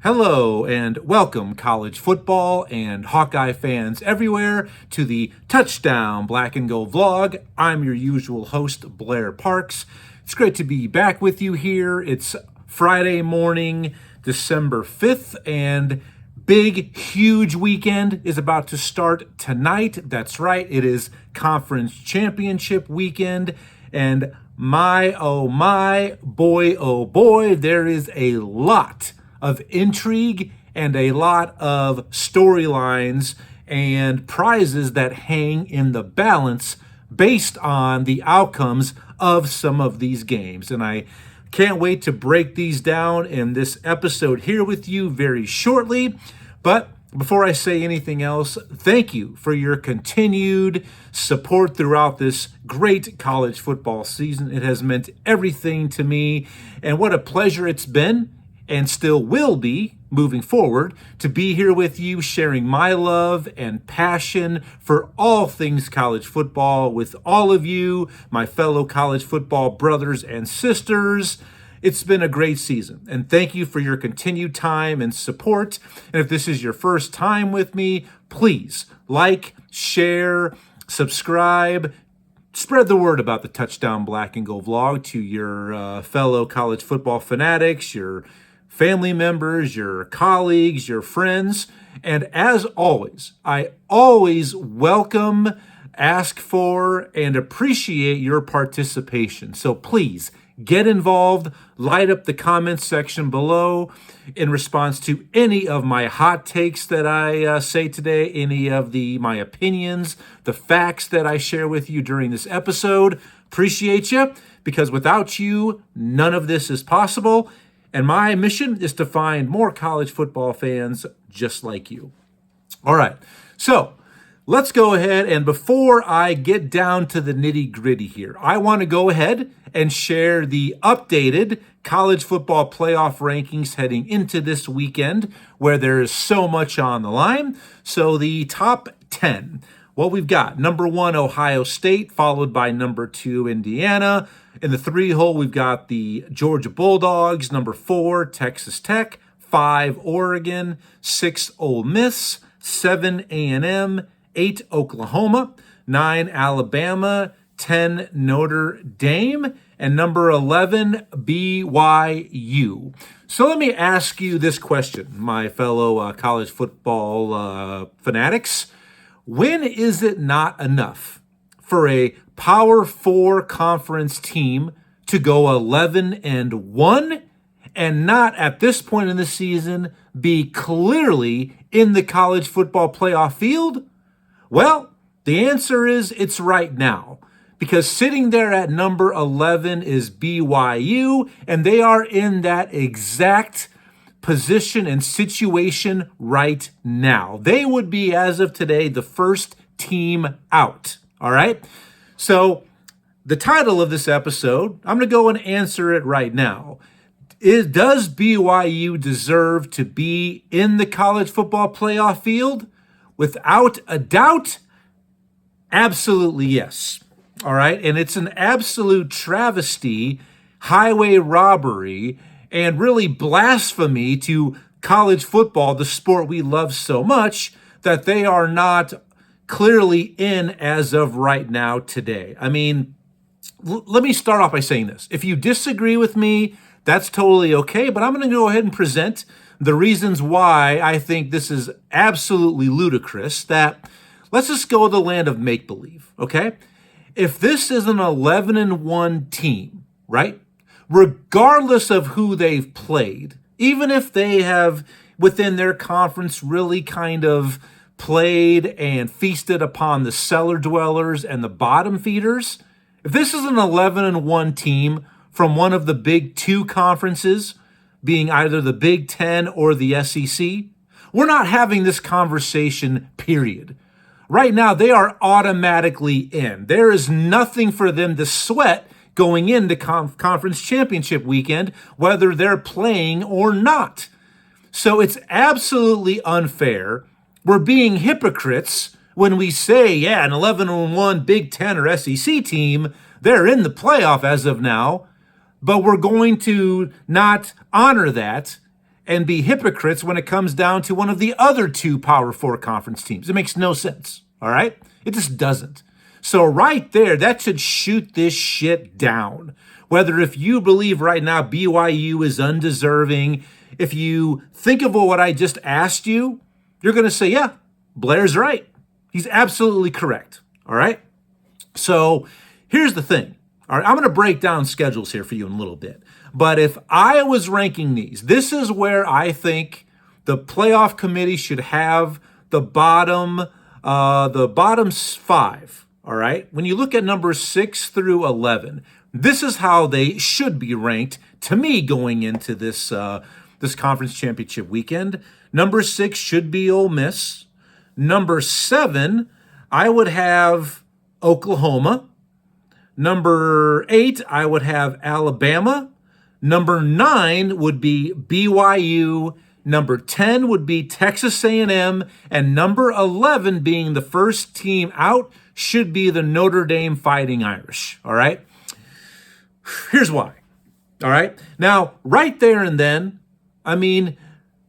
Hello and welcome, college football and Hawkeye fans everywhere, to the Touchdown Black and Gold vlog. I'm your usual host, Blair Parks. It's great to be back with you here. It's Friday morning, December 5th, and big, huge weekend is about to start tonight. That's right, it is conference championship weekend, and my, boy, oh boy, there is a lot of intrigue and a lot of storylines and prizes that hang in the balance based on the outcomes of some of these games. And I can't wait to break these down in this episode here with you very shortly. But before I say anything else, thank you for your continued support throughout this great college football season. It has meant everything to me, and what a pleasure it's been and still will be moving forward to be here with you, sharing my love and passion for all things college football with all of you, my fellow college football brothers and sisters. It's been a great season, and thank you for your continued time and support. And if this is your first time with me, please like, share, subscribe, spread the word about the Touchdown Black and Gold vlog to your fellow college football fanatics, your family members, your colleagues, your friends. And as always, I always welcome, ask for, and appreciate your participation. So please get involved, light up the comments section below in response to any of my hot takes that I say today, any of my opinions, the facts that I share with you during this episode. Appreciate you, because without you, none of this is possible. And my mission is to find more college football fans just like you. All right, so let's go ahead, and before I get down to the nitty-gritty here, I want to go ahead and share the updated college football playoff rankings heading into this weekend, where there is so much on the line. So the top 10. Well, we've got number 1, Ohio State, followed by number 2, Indiana. In the 3 hole, we've got the Georgia Bulldogs, number 4, Texas Tech, 5, Oregon, 6, Ole Miss, 7, A&M, 8, Oklahoma, 9, Alabama, 10, Notre Dame, and number 11, BYU. So let me ask you this question, my fellow college football fanatics. When is it not enough for a Power 4 conference team to go 11-1 and not at this point in the season be clearly in the college football playoff field? Well, the answer is it's right now, because sitting there at number 11 is BYU, and they are in that exact position and situation right now. They would be, as of today, the first team out. All right? So the title of this episode, I'm going to go and answer it right now. Does BYU deserve to be in the college football playoff field? Without a doubt, absolutely yes. All right? And it's an absolute travesty, highway robbery, and really blasphemy to college football, the sport we love so much, that they are not clearly in as of right now today. I mean, let me start off by saying this. If you disagree with me, that's totally okay, but I'm going to go ahead and present the reasons why I think this is absolutely ludicrous, that let's just go to the land of make-believe, okay? If this is an 11-1 team, right, regardless of who they've played, even if they have within their conference really kind of played and feasted upon the cellar dwellers and the bottom feeders, if this is an 11-1 team from one of the big 2 conferences, being either the Big Ten or the SEC, we're not having this conversation, period. Right now, they are automatically in. There is nothing for them to sweat going into conference championship weekend, whether they're playing or not. So it's absolutely unfair. We're being hypocrites when we say, yeah, an 11-1 Big Ten or SEC team, they're in the playoff as of now, but we're going to not honor that and be hypocrites when it comes down to one of the other two Power 4 conference teams. It makes no sense, all right? It just doesn't. So right there, that should shoot this shit down. Whether if you believe right now BYU is undeserving, if you think of what I just asked you, you're going to say, yeah, Blair's right. He's absolutely correct, all right? So here's the thing. All right, I'm going to break down schedules here for you in a little bit. But if I was ranking these, this is where I think the playoff committee should have the bottom 5. All right. When you look at numbers 6 through 11, this is how they should be ranked to me going into this conference championship weekend. Number 6 should be Ole Miss. Number 7, I would have Oklahoma. Number 8, I would have Alabama. Number 9 would be BYU. Number 10 would be Texas A&M. And number 11, being the first team out, should be the Notre Dame Fighting Irish. All right? Here's why. All right? Now, right there and then, I mean,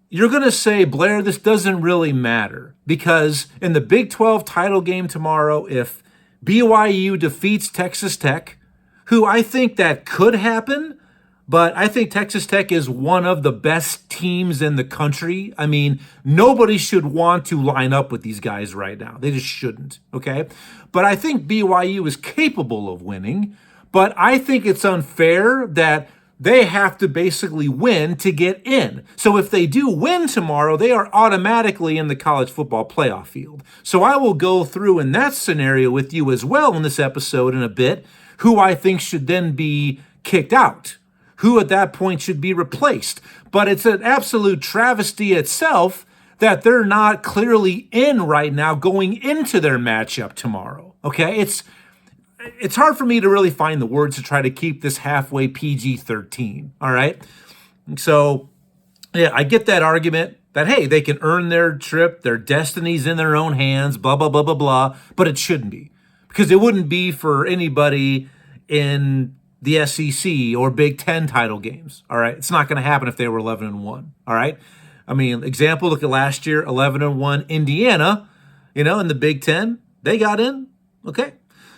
you're going to say, Blair, this doesn't really matter. Because in the Big 12 title game tomorrow, if BYU defeats Texas Tech, who I think that could happen, but I think Texas Tech is one of the best teams in the country. I mean, nobody should want to line up with these guys right now. They just shouldn't, okay? But I think BYU is capable of winning, but I think it's unfair that they have to basically win to get in. So if they do win tomorrow, they are automatically in the college football playoff field. So I will go through in that scenario with you as well in this episode in a bit, who I think should then be kicked out, who at that point should be replaced. But it's an absolute travesty itself that they're not clearly in right now going into their matchup tomorrow, okay? It's hard for me to really find the words to try to keep this halfway PG-13, all right? So, yeah, I get that argument that, hey, they can earn their trip, their destiny's in their own hands, blah, blah, blah, blah, blah, but it shouldn't be. Because it wouldn't be for anybody in the SEC or Big Ten title games, all right? It's not going to happen if they were 11-1, all right? I mean, example, look at last year, 11-1 Indiana, in the Big Ten, they got in, okay?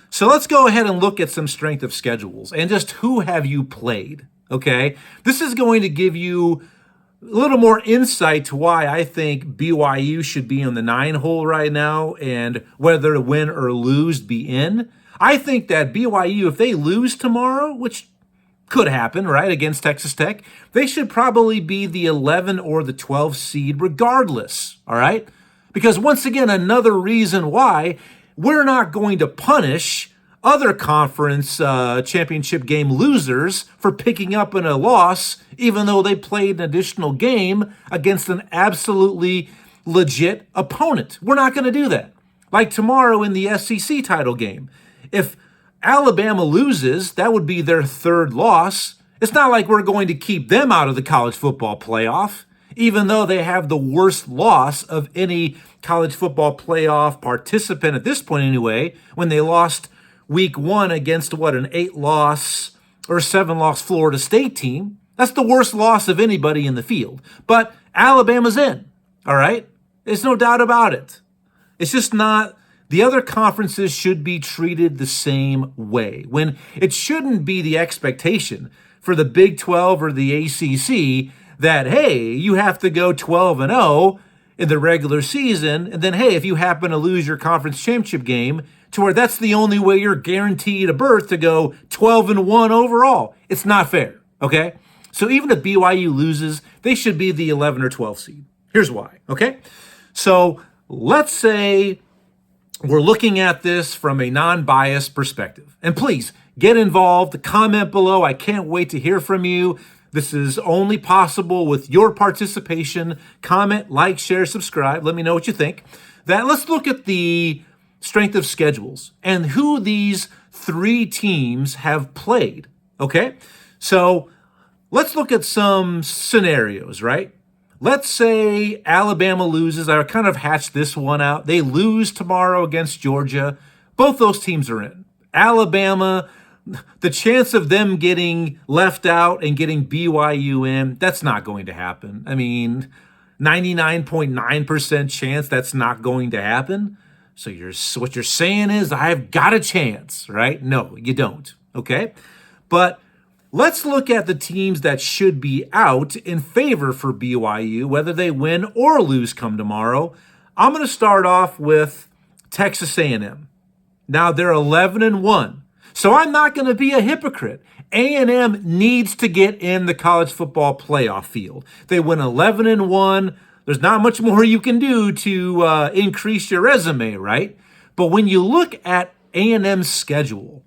So let's go ahead and look at some strength of schedules and just who have you played, okay? This is going to give you a little more insight to why I think BYU should be in the 9 hole right now and whether to win or lose be in. I think that BYU, if they lose tomorrow, which could happen, right, against Texas Tech, they should probably be the 11 or the 12 seed regardless, all right? Because once again, another reason why we're not going to punish other conference championship game losers for picking up in a loss, even though they played an additional game against an absolutely legit opponent. We're not going to do that. Like tomorrow in the SEC title game. If Alabama loses, that would be their 3rd loss. It's not like we're going to keep them out of the college football playoff, even though they have the worst loss of any college football playoff participant at this point anyway, when they lost week 1 against an 8-loss or 7-loss Florida State team. That's the worst loss of anybody in the field. But Alabama's in, all right? There's no doubt about it. It's just not, the other conferences should be treated the same way. When it shouldn't be the expectation for the Big 12 or the ACC that, hey, you have to go 12-0 in the regular season, and then, hey, if you happen to lose your conference championship game, to where that's the only way you're guaranteed a berth to go 12-1 overall. It's not fair, okay? So even if BYU loses, they should be the 11 or 12 seed. Here's why, okay? So let's say we're looking at this from a non-biased perspective. And please, get involved, comment below. I can't wait to hear from you. This is only possible with your participation. Comment, like, share, subscribe. Let me know what you think. Let's look at the strength of schedules and who these 3 teams have played, okay? So let's look at some scenarios, right? Let's say Alabama loses. I kind of hatched this one out. They lose tomorrow against Georgia. Both those teams are in. Alabama the chance of them getting left out and getting BYU in, that's not going to happen. I mean, 99.9% chance that's not going to happen. So what you're saying is I've got a chance, right? No, you don't, okay? But let's look at the teams that should be out in favor for BYU, whether they win or lose come tomorrow. I'm going to start off with Texas A&M. Now they're 11-1. So I'm not going to be a hypocrite. A&M needs to get in the college football playoff field. They went 11-1. There's not much more you can do to increase your resume, right? But when you look at A&M's schedule,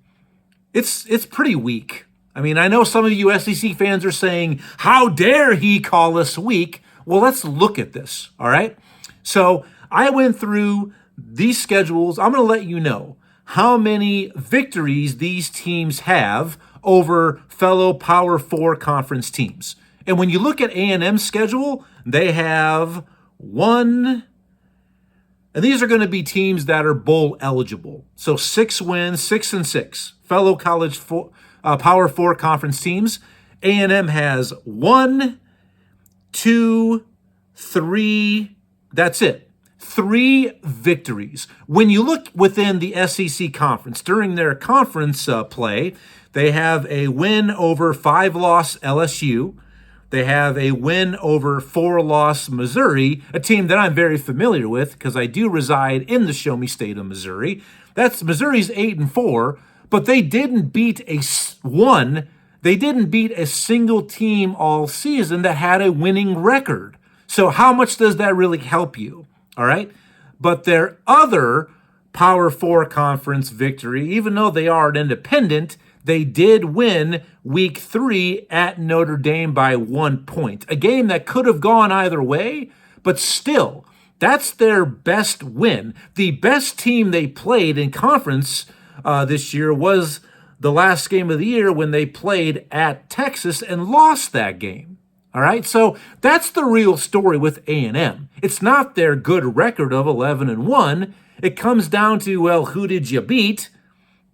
it's pretty weak. I mean, I know some of you SEC fans are saying, how dare he call us weak? Well, let's look at this, all right? So I went through these schedules. I'm going to let you know how many victories these teams have over fellow Power 4 conference teams. And when you look at A&M's schedule, they have one, and these are going to be teams that are bowl eligible. So 6 wins, 6-6, fellow Power 4 conference teams. A&M has 1, 2, 3, that's it. 3 victories. When you look within the SEC conference, during their conference play, they have a win over 5-loss LSU. They have a win over 4-loss Missouri, a team that I'm very familiar with because I do reside in the Show Me State of Missouri. That's Missouri's 8-4, but they didn't beat They didn't beat a single team all season that had a winning record. So how much does that really help you? All right. But their other Power 4 conference victory, even though they are an independent, they did win week 3 at Notre Dame by 1 point. A game that could have gone either way, but still, that's their best win. The best team they played in conference this year was the last game of the year when they played at Texas and lost that game. All right, so that's the real story with A&M. It's not their good record of 11-1. It comes down to, well, who did you beat?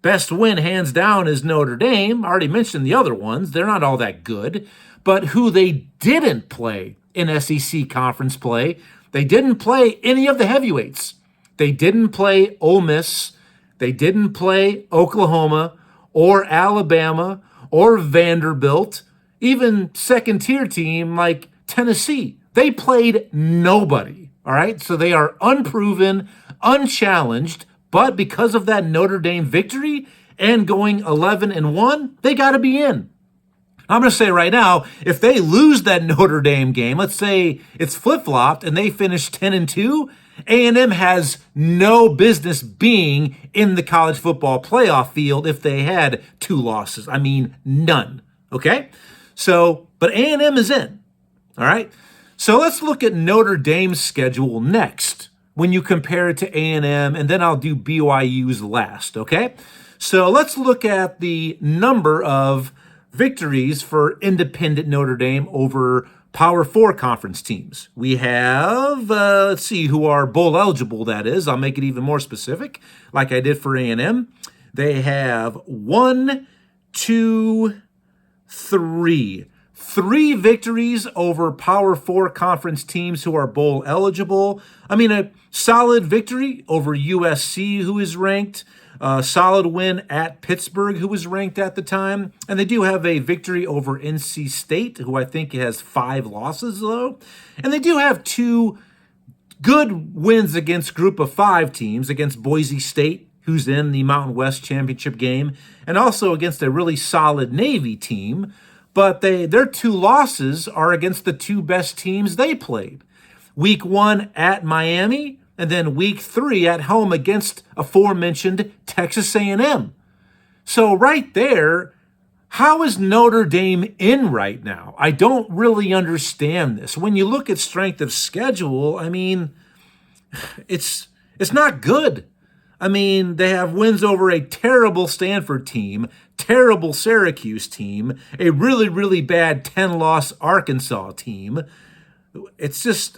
Best win, hands down, is Notre Dame. I already mentioned the other ones. They're not all that good. But who they didn't play in SEC conference play, they didn't play any of the heavyweights. They didn't play Ole Miss. They didn't play Oklahoma or Alabama or Vanderbilt. Even second-tier team like Tennessee, they played nobody, all right? So they are unproven, unchallenged, but because of that Notre Dame victory and going 11-1, they got to be in. I'm going to say right now, if they lose that Notre Dame game, let's say it's flip-flopped and they finish 10-2, A&M has no business being in the college football playoff field if they had 2 losses. I mean, none, okay? So, but A&M is in, all right? So let's look at Notre Dame's schedule next when you compare it to A&M, and then I'll do BYU's last, okay? So let's look at the number of victories for independent Notre Dame over Power 4 conference teams. We have, let's see, who are bowl eligible, that is. I'll make it even more specific, like I did for A&M. They have 1, 2, 3 victories over Power 4 conference teams who are bowl eligible. I mean, a solid victory over USC, who is ranked. A solid win at Pittsburgh, who was ranked at the time. And they do have a victory over NC State, who I think has 5 losses, though. And they do have 2 good wins against Group of 5 teams, against Boise State, who's in the Mountain West Championship game, and also against a really solid Navy team. But their 2 losses are against the 2 best teams they played. Week 1 at Miami, and then week 3 at home against aforementioned Texas A&M. So right there, how is Notre Dame in right now? I don't really understand this. When you look at strength of schedule, I mean, it's not good. I mean, they have wins over a terrible Stanford team, terrible Syracuse team, a really, really bad 10-loss Arkansas team. It's just,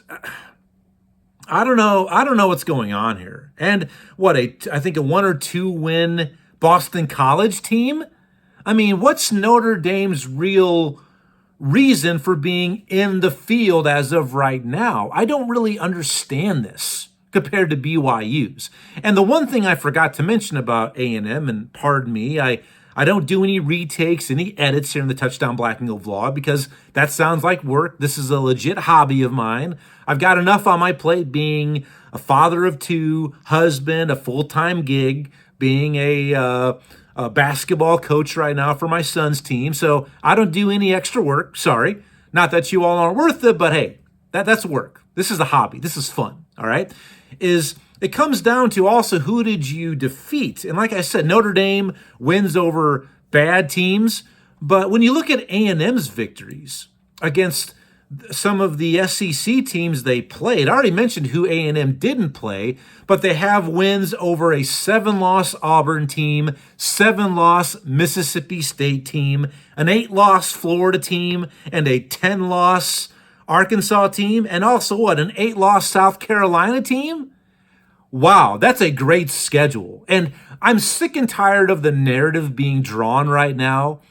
I don't know what's going on here. And I think a 1 or 2 win Boston College team. I mean, what's Notre Dame's real reason for being in the field as of right now? I don't really understand this compared to BYU's. And the one thing I forgot to mention about A&M, and pardon me, I don't do any retakes, any edits here in the Touchdown Black and Gold vlog because that sounds like work. This is a legit hobby of mine. I've got enough on my plate being a father of two, husband, a full-time gig, being a basketball coach right now for my son's team. So I don't do any extra work. Sorry. Not that you all aren't worth it, but hey, that's work. This is a hobby. This is fun. All right. It comes down to also who did you defeat? And like I said, Notre Dame wins over bad teams. But when you look at A&M's victories against some of the SEC teams they played, I already mentioned who A&M didn't play, but they have wins over a 7-loss Auburn team, 7-loss Mississippi State team, an 8-loss Florida team, and a 10-loss Arkansas team, and also an 8-loss South Carolina team? Wow, that's a great schedule. And I'm sick and tired of the narrative being drawn right now,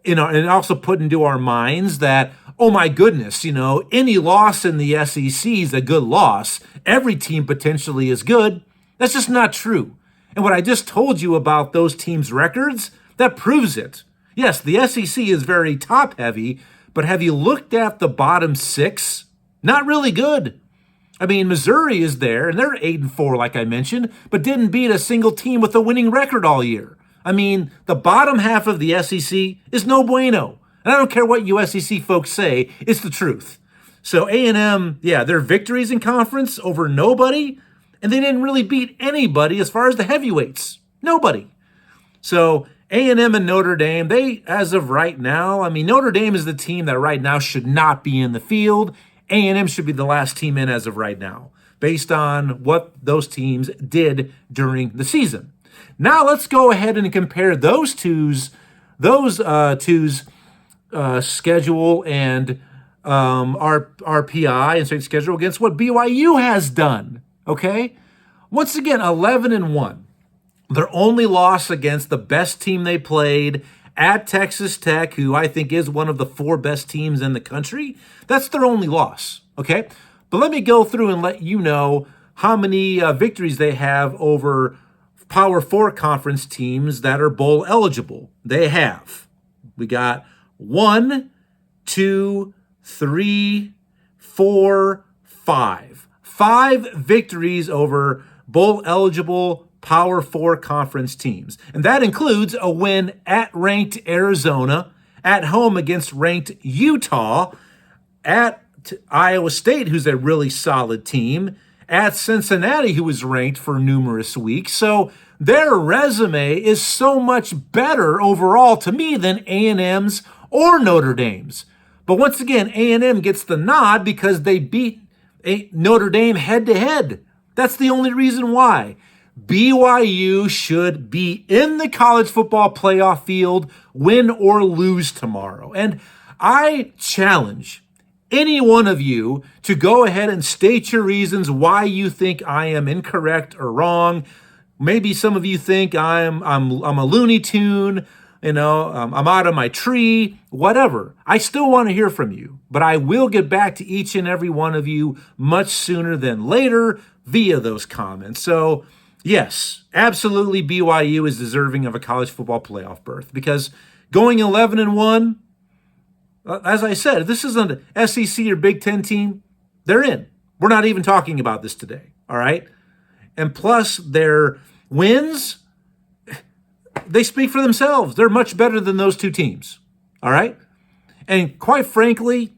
and also put into our minds that, oh my goodness, any loss in the SEC is a good loss. Every team potentially is good. That's just not true. And what I just told you about those teams' records, that proves it. Yes, the SEC is very top-heavy, but have you looked at the bottom 6? Not really good. I mean, Missouri is there, and they're 8-4, like I mentioned, but didn't beat a single team with a winning record all year. I mean, the bottom half of the SEC is no bueno. And I don't care what you SEC folks say, it's the truth. So A&M, their victories in conference over nobody, and they didn't really beat anybody as far as the heavyweights. Nobody. So A&M and Notre Dame, they, as of right now, Notre Dame is the team that right now should not be in the field. A&M should be the last team in as of right now, based on what those teams did during the season. Now let's go ahead and compare those two's schedule and our RPI and strength schedule against what BYU has done. Okay, once again, 11-1. Their only loss against the best team they played at Texas Tech, who I think is one of the 4 best teams in the country. That's their only loss, okay? But let me go through and let you know how many victories they have over Power 4 conference teams that are bowl eligible. We got 1, 2, 3, 4, 5. 5 victories over bowl eligible Power 4 conference teams. And that includes a win at ranked Arizona, at home against ranked Utah, at Iowa State, who's a really solid team, at Cincinnati, who was ranked for numerous weeks. So their resume is so much better overall to me than A&M's or Notre Dame's. But once again, A&M gets the nod because they beat Notre Dame head-to-head. That's the only reason why. BYU should be in the college football playoff field, win or lose tomorrow. And I challenge any one of you to go ahead and state your reasons why you think I am incorrect or wrong. Maybe some of you think I'm a Looney Tune, I'm out of my tree, whatever. I still want to hear from you, but I will get back to each and every one of you much sooner than later via those comments. So yes, absolutely BYU is deserving of a college football playoff berth because going 11-1, as I said, if this isn't an SEC or Big Ten team, they're in. We're not even talking about this today, all right? And plus their wins, they speak for themselves. They're much better than those 2 teams, all right? And quite frankly,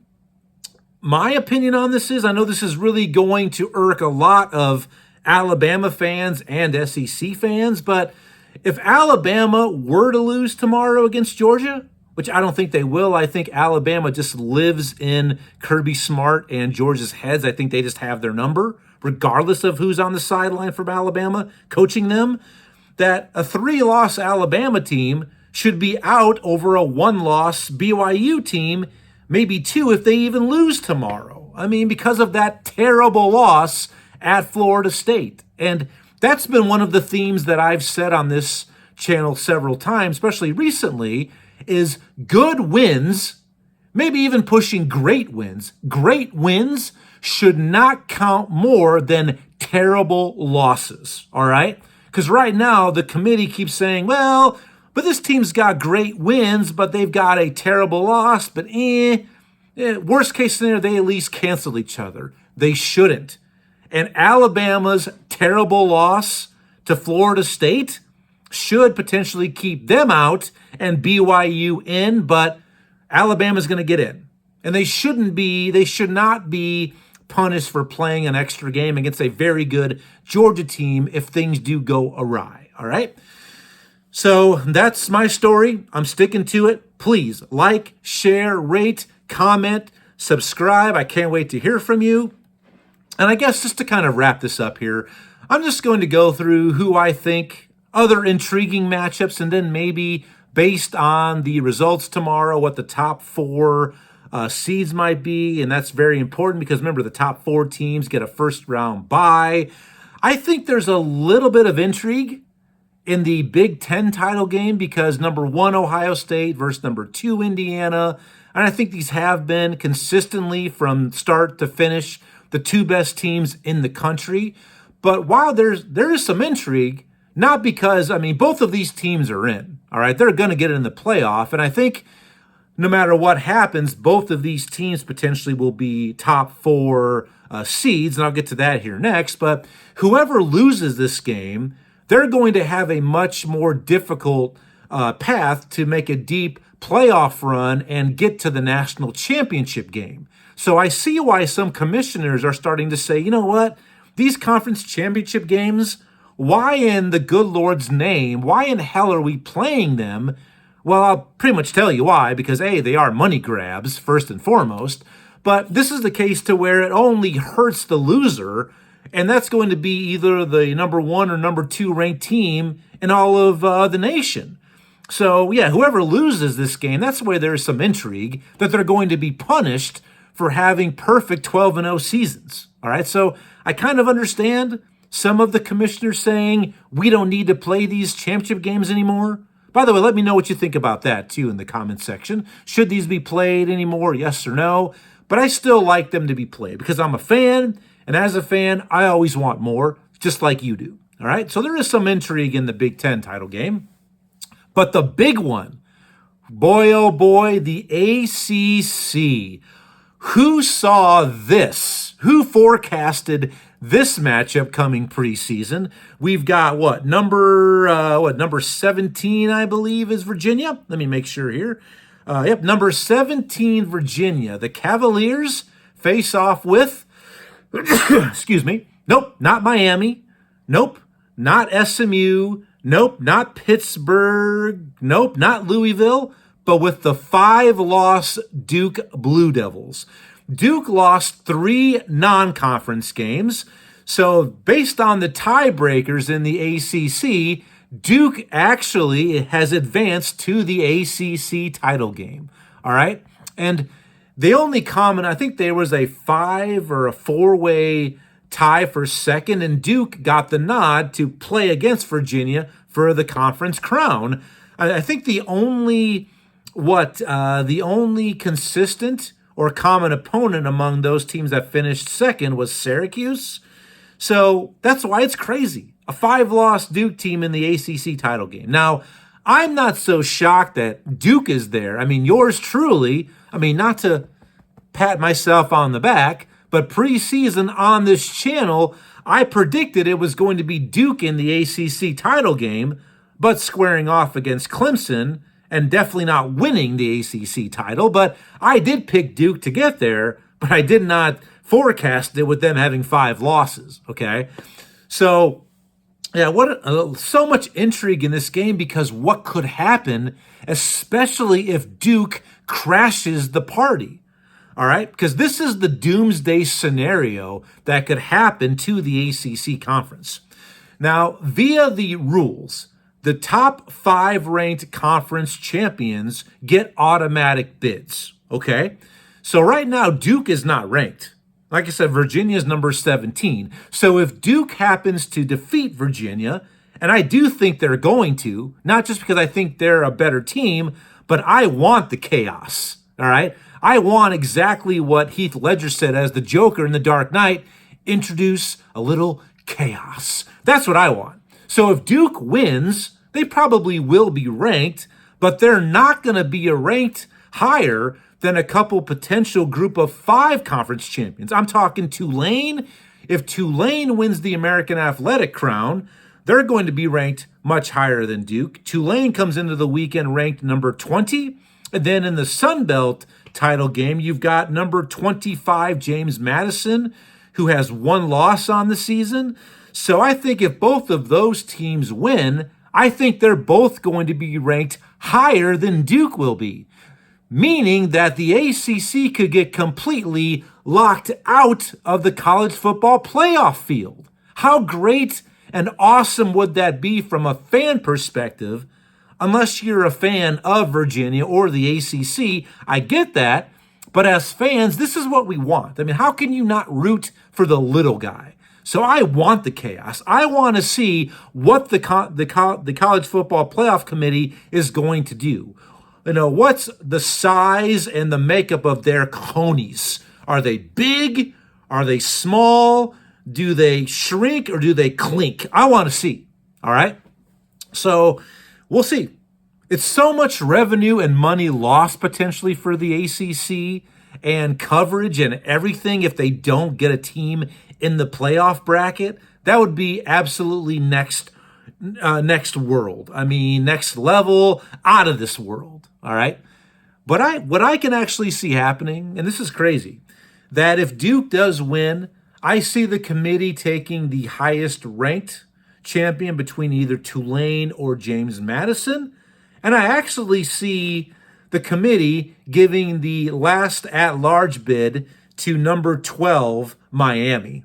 my opinion on this is, I know this is really going to irk a lot of Alabama fans and SEC fans, but if Alabama were to lose tomorrow against Georgia, which I don't think they will, I think Alabama just lives in Kirby Smart and Georgia's heads. I think they just have their number, regardless of who's on the sideline from Alabama coaching them, that a 3-loss Alabama team should be out over a 1-loss BYU team, maybe 2 if they even lose tomorrow. Because of that terrible loss at Florida State. And that's been one of the themes that I've said on this channel several times, especially recently, is good wins, maybe even pushing great wins. Great wins should not count more than terrible losses, all right? Because right now, the committee keeps saying, well, but this team's got great wins, but they've got a terrible loss, but worst case scenario, they at least cancel each other. They shouldn't. And Alabama's terrible loss to Florida State should potentially keep them out and BYU in, but Alabama's going to get in. And they should not be punished for playing an extra game against a very good Georgia team if things do go awry, all right? So that's my story. I'm sticking to it. Please like, share, rate, comment, subscribe. I can't wait to hear from you. And I guess just to kind of wrap this up here, I'm just going to go through who I think other intriguing matchups, and then maybe based on the results tomorrow, what the top four seeds might be. And that's very important because remember, the top four teams get a first round bye. I think there's a little bit of intrigue in the Big Ten title game because number 1, Ohio State versus number 2, Indiana. And I think these have been consistently from start to finish the two best teams in the country. But while there is some intrigue, not because, both of these teams are in, all right? They're going to get in the playoff. And I think no matter what happens, both of these teams potentially will be top four seeds. And I'll get to that here next. But whoever loses this game, they're going to have a much more difficult path to make a deep playoff run and get to the national championship game. So I see why some commissioners are starting to say, you know what, these conference championship games, why in the good Lord's name, why in hell are we playing them? Well, I'll pretty much tell you why, because A, they are money grabs, first and foremost, but this is the case to where it only hurts the loser, and that's going to be either the number 1 or number 2 ranked team in all of the nation. So, yeah, whoever loses this game, that's where there's some intrigue, that they're going to be punished for having perfect 12-0 seasons. All right, so I kind of understand some of the commissioners saying we don't need to play these championship games anymore. By the way, let me know what you think about that, too, in the comment section. Should these be played anymore, yes or no? But I still like them to be played because I'm a fan, and as a fan, I always want more, just like you do. All right, so there is some intrigue in the Big Ten title game. But the big one, boy, oh boy, the ACC. Who saw this? Who forecasted this matchup coming preseason? We've got number 17, I believe, is Virginia. Let me make sure here. Number 17, Virginia. The Cavaliers face off with, excuse me, nope, not Miami. Nope, not SMU. Nope, not Pittsburgh. Nope, not Louisville, but with the 5-loss Duke Blue Devils. Duke lost 3 non-conference games. So based on the tiebreakers in the ACC, Duke actually has advanced to the ACC title game. All right? And the only common, I think there was a 5 or a 4-way tie for second, and Duke got the nod to play against Virginia for the conference crown. I think the only consistent or common opponent among those teams that finished second was Syracuse. So that's why it's crazy. A 5-loss Duke team in the ACC title game. Now, I'm not so shocked that Duke is there. Yours truly, not to pat myself on the back, but preseason on this channel, I predicted it was going to be Duke in the ACC title game, but squaring off against Clemson and definitely not winning the ACC title. But I did pick Duke to get there, but I did not forecast it with them having 5 losses, okay? So, yeah, so much intrigue in this game because what could happen, especially if Duke crashes the party. All right, because this is the doomsday scenario that could happen to the ACC conference. Now, via the rules, the top 5 ranked conference champions get automatic bids, okay? So right now, Duke is not ranked. Like I said, Virginia is number 17. So if Duke happens to defeat Virginia And I do think they're going to, not just because I think they're a better team, but I want the chaos, all right? I want exactly what Heath Ledger said as the Joker in The Dark Knight, introduce a little chaos. That's what I want. So if Duke wins, they probably will be ranked, but they're not going to be ranked higher than a couple potential group of 5 conference champions. I'm talking Tulane. If Tulane wins the American Athletic crown, they're going to be ranked much higher than Duke. Tulane comes into the weekend ranked number 20. And then in the Sun Belt title game, you've got number 25, James Madison, who has 1 loss on the season. So I think if both of those teams win, I think they're both going to be ranked higher than Duke will be, meaning that the ACC could get completely locked out of the college football playoff field. How great and awesome would that be from a fan perspective? Unless you're a fan of Virginia or the ACC, I get that. But as fans, this is what we want. I mean, how can you not root for the little guy? So I want the chaos. I want to see what the college football playoff committee is going to do. You know, what's the size and the makeup of their conies? Are they big? Are they small? Do they shrink or do they clink? I want to see. All right. So we'll see. It's so much revenue and money lost potentially for the ACC and coverage and everything if they don't get a team in the playoff bracket. That would be absolutely next world. I mean, next level, out of this world. All right. But what I can actually see happening, and this is crazy, that if Duke does win, I see the committee taking the highest ranked champion between either Tulane or James Madison. And I actually see the committee giving the last at-large bid to number 12, Miami.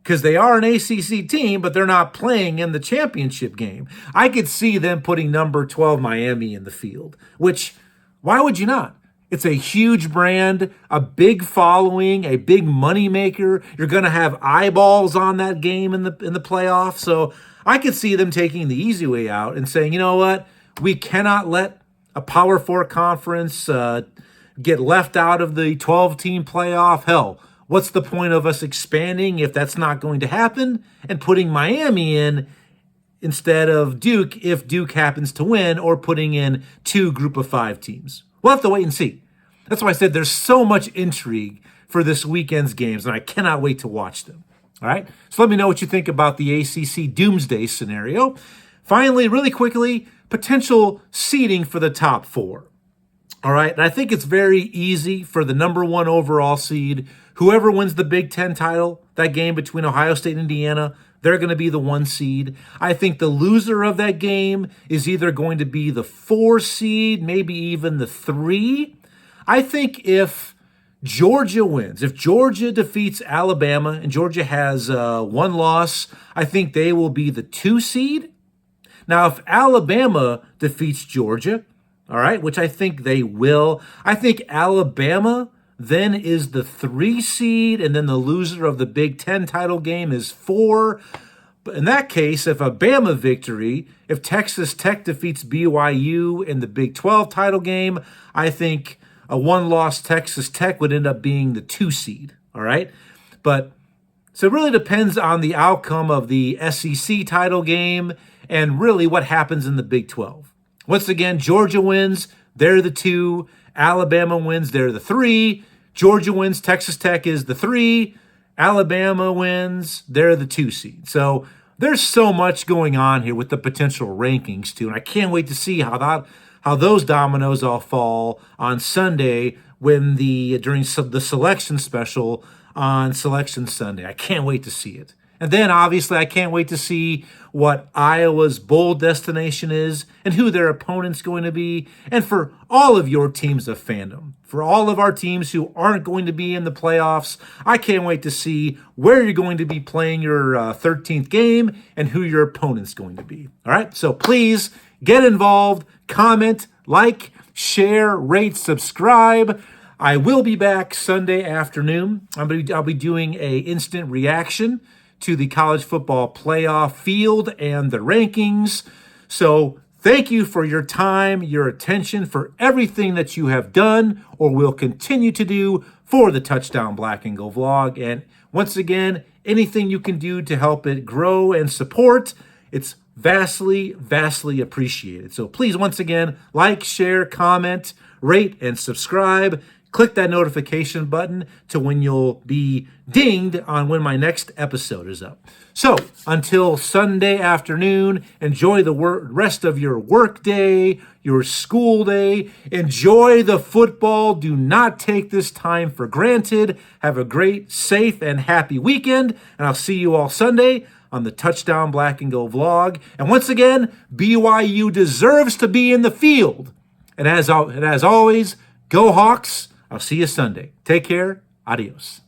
Because they are an ACC team, but they're not playing in the championship game. I could see them putting number 12, Miami in the field, which, why would you not? It's a huge brand, a big following, a big moneymaker. You're going to have eyeballs on that game in the playoffs. So I could see them taking the easy way out and saying, you know what? We cannot let a Power 4 conference get left out of the 12-team playoff. Hell, what's the point of us expanding if that's not going to happen and putting Miami in instead of Duke if Duke happens to win, or putting in 2 group of 5 teams? We'll have to wait and see. That's why I said there's so much intrigue for this weekend's games, and I cannot wait to watch them. All right? So let me know what you think about the ACC doomsday scenario. Finally, really quickly, potential seeding for the top 4. All right? And I think it's very easy for the number 1 overall seed. Whoever wins the Big Ten title, that game between Ohio State and Indiana, they're going to be the 1 seed. I think the loser of that game is either going to be the 4 seed, maybe even the 3. I think if Georgia wins, if Georgia defeats Alabama and Georgia has 1 loss, I think they will be the 2 seed. Now, if Alabama defeats Georgia, all right, which I think they will, I think Alabama then is the 3 seed, and then the loser of the Big Ten title game is 4. But in that case, if a Bama victory, if Texas Tech defeats BYU in the Big 12 title game, I think a 1-loss Texas Tech would end up being the 2 seed, all right? But so it really depends on the outcome of the SEC title game and really what happens in the Big 12. Once again, Georgia wins, they're the 2. Alabama wins, they're the 3. Georgia wins, Texas Tech is the 3. Alabama wins, they're the 2 seed. So there's so much going on here with the potential rankings too, and I can't wait to see how those dominoes all fall on Sunday during the selection special on Selection Sunday. I can't wait to see it. And then, obviously, I can't wait to see what Iowa's bowl destination is and who their opponent's going to be. And for all of your teams of fandom, for all of our teams who aren't going to be in the playoffs, I can't wait to see where you're going to be playing your 13th game and who your opponent's going to be. All right? So please get involved, comment, like, share, rate, subscribe. I will be back Sunday afternoon. I'll be doing a instant reaction to the college football playoff field and the rankings. So thank you for your time, your attention, for everything that you have done or will continue to do for the Touchdown Black and Gold vlog. And once again, anything you can do to help it grow and support, it's vastly, vastly appreciated. So please, once again, like, share, comment, rate, and subscribe. Click that notification button to when you'll be dinged on when my next episode is up. So until Sunday afternoon, enjoy the rest of your work day, your school day. Enjoy the football. Do not take this time for granted. Have a great, safe, and happy weekend. And I'll see you all Sunday on the Touchdown Black and Gold vlog. And once again, BYU deserves to be in the field. And as always, go Hawks. I'll see you Sunday. Take care. Adios.